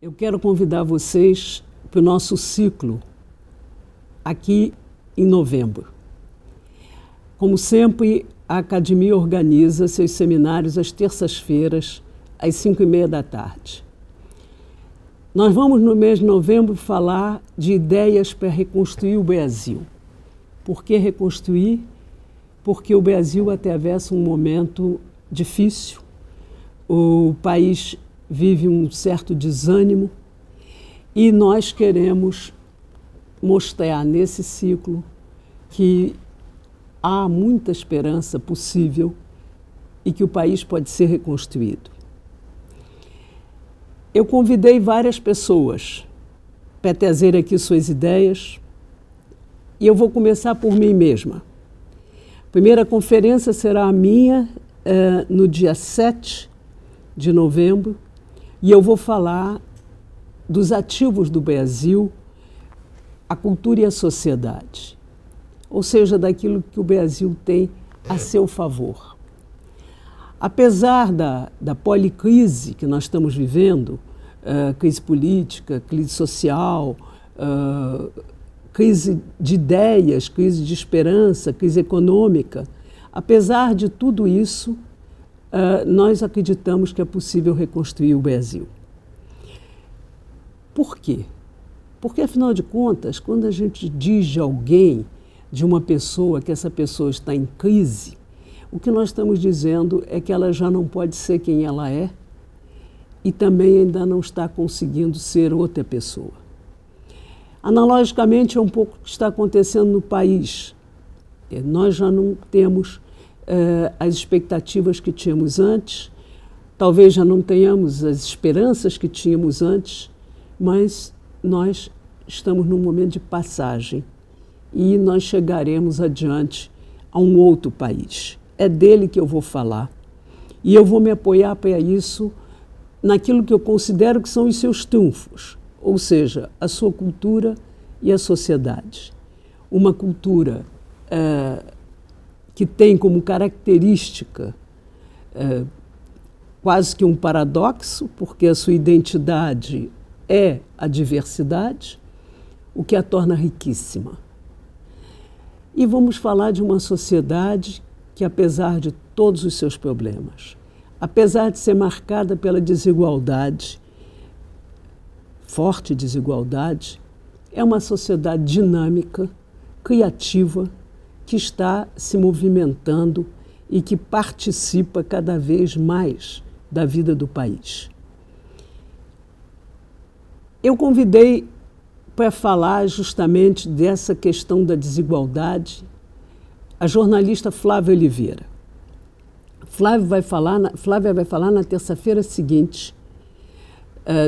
Eu quero convidar vocês para o nosso ciclo aqui em novembro. Como sempre, a Academia organiza seus seminários às terças-feiras, às 5h30 da tarde. Nós vamos, no mês de novembro, falar de ideias para reconstruir o Brasil. Por que reconstruir? Porque o Brasil atravessa um momento difícil, o país vive um certo desânimo e nós queremos mostrar nesse ciclo que há muita esperança possível e que o país pode ser reconstruído. Eu convidei várias pessoas para trazer aqui suas ideias e eu vou começar por mim mesma. A primeira conferência será a minha no dia 7 de novembro e eu vou falar dos ativos do Brasil, a cultura e a sociedade, ou seja, daquilo que o Brasil tem a seu favor. Apesar da policrise que nós estamos vivendo, crise política, crise social, crise de ideias, crise de esperança, crise econômica, apesar de tudo isso, nós acreditamos que é possível reconstruir o Brasil. Por quê? Porque, afinal de contas, quando a gente diz de alguém, de uma pessoa, que essa pessoa está em crise, o que nós estamos dizendo é que ela já não pode ser quem ela é e também ainda não está conseguindo ser outra pessoa. Analogicamente, é um pouco o que está acontecendo no país. Nós já não temos as expectativas que tínhamos antes, talvez já não tenhamos as esperanças que tínhamos antes, mas nós estamos num momento de passagem e nós chegaremos adiante a um outro país. É dele que eu vou falar e eu vou me apoiar para isso naquilo que eu considero que são os seus trunfos, ou seja, a sua cultura e a sociedade. Uma cultura que tem como característica quase que um paradoxo, porque a sua identidade é a diversidade, o que a torna riquíssima. E vamos falar de uma sociedade que, apesar de todos os seus problemas, apesar de ser marcada pela desigualdade, forte desigualdade, é uma sociedade dinâmica, criativa, que está se movimentando e que participa cada vez mais da vida do país. Eu convidei para falar justamente dessa questão da desigualdade a jornalista Flávia Oliveira. Flávia vai falar na terça-feira seguinte,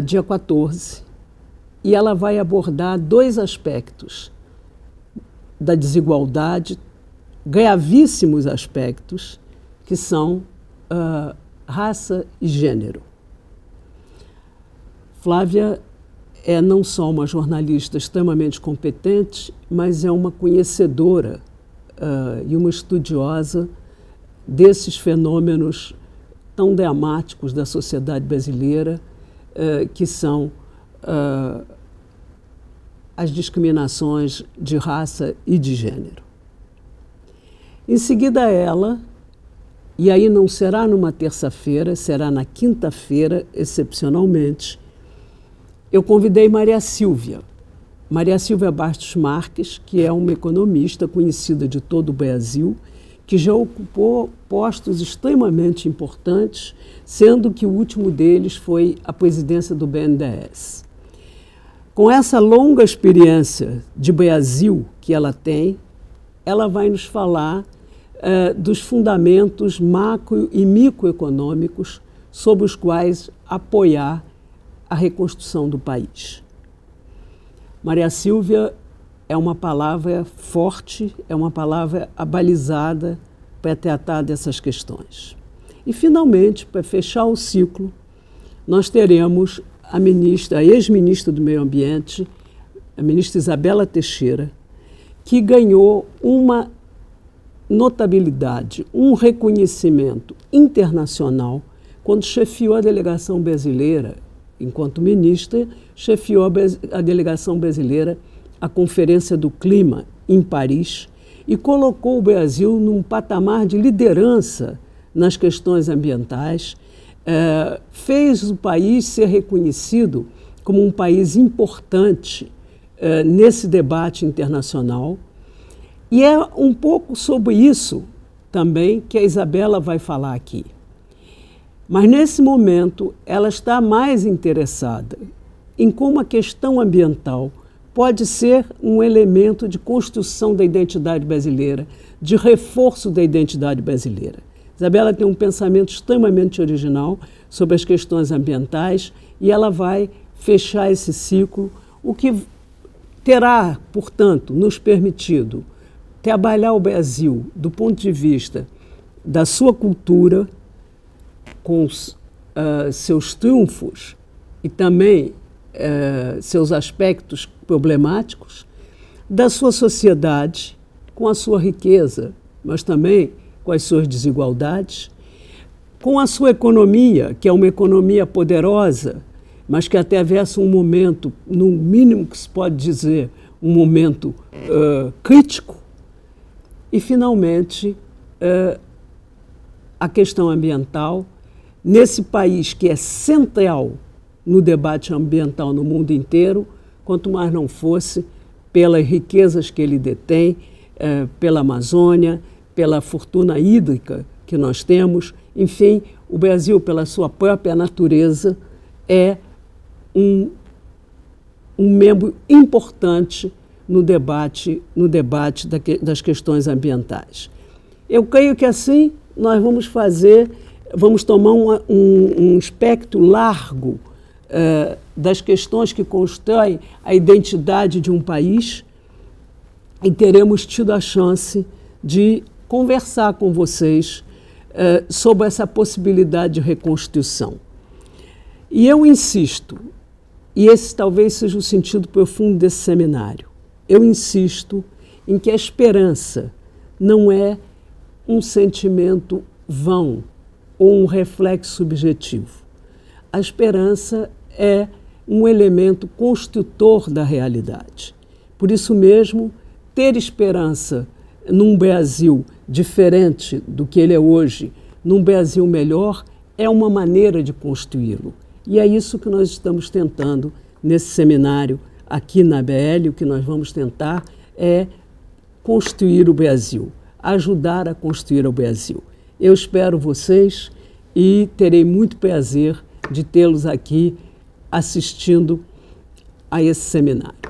dia 14, e ela vai abordar dois aspectos da desigualdade, gravíssimos aspectos, que são raça e gênero. Flávia é não só uma jornalista extremamente competente, mas é uma conhecedora e uma estudiosa desses fenômenos tão dramáticos da sociedade brasileira, que são as discriminações de raça e de gênero. Em seguida ela, e aí não será numa terça-feira, será na quinta-feira, excepcionalmente, eu convidei Maria Silvia Bastos Marques, que é uma economista conhecida de todo o Brasil, que já ocupou postos extremamente importantes, sendo que o último deles foi a presidência do BNDES. Com essa longa experiência de Brasil que ela tem, ela vai nos falar dos fundamentos macro e microeconômicos sobre os quais apoiar a reconstrução do país. Maria Silvia é uma palavra forte, é uma palavra abalizada para tratar dessas questões. E, finalmente, para fechar o ciclo, nós teremos a ex-ministra do Meio Ambiente, a ministra Isabela Teixeira, que ganhou uma notabilidade, um reconhecimento internacional quando chefiou a delegação brasileira enquanto ministra, chefiou a delegação brasileira à Conferência do Clima em Paris e colocou o Brasil num patamar de liderança nas questões ambientais, fez o país ser reconhecido como um país importante nesse debate internacional. E é um pouco sobre isso também que a Isabela vai falar aqui. Mas, nesse momento, ela está mais interessada em como a questão ambiental pode ser um elemento de construção da identidade brasileira, de reforço da identidade brasileira. Isabela tem um pensamento extremamente original sobre as questões ambientais e ela vai fechar esse ciclo, o que terá, portanto, nos permitido trabalhar o Brasil do ponto de vista da sua cultura, com seus triunfos e também seus aspectos problemáticos, da sua sociedade, com a sua riqueza, mas também com as suas desigualdades, com a sua economia, que é uma economia poderosa, mas que atravessa um momento, no mínimo que se pode dizer, um momento crítico, e, finalmente, a questão ambiental, nesse país que é central no debate ambiental no mundo inteiro, quanto mais não fosse pelas riquezas que ele detém, pela Amazônia, pela fortuna hídrica que nós temos. Enfim, o Brasil, pela sua própria natureza, é um membro importante no debate das questões ambientais. Eu creio que assim nós vamos tomar um espectro largo das questões que constroem a identidade de um país e teremos tido a chance de conversar com vocês sobre essa possibilidade de reconstrução. E eu insisto, e esse talvez seja o sentido profundo desse seminário, eu insisto em que a esperança não é um sentimento vão ou um reflexo subjetivo. A esperança é um elemento construtor da realidade. Por isso mesmo, ter esperança num Brasil diferente do que ele é hoje, num Brasil melhor, é uma maneira de construí-lo. E é isso que nós estamos tentando nesse seminário aqui na ABL. O que nós vamos tentar é construir o Brasil, ajudar a construir o Brasil. Eu espero vocês e terei muito prazer de tê-los aqui assistindo a esse seminário.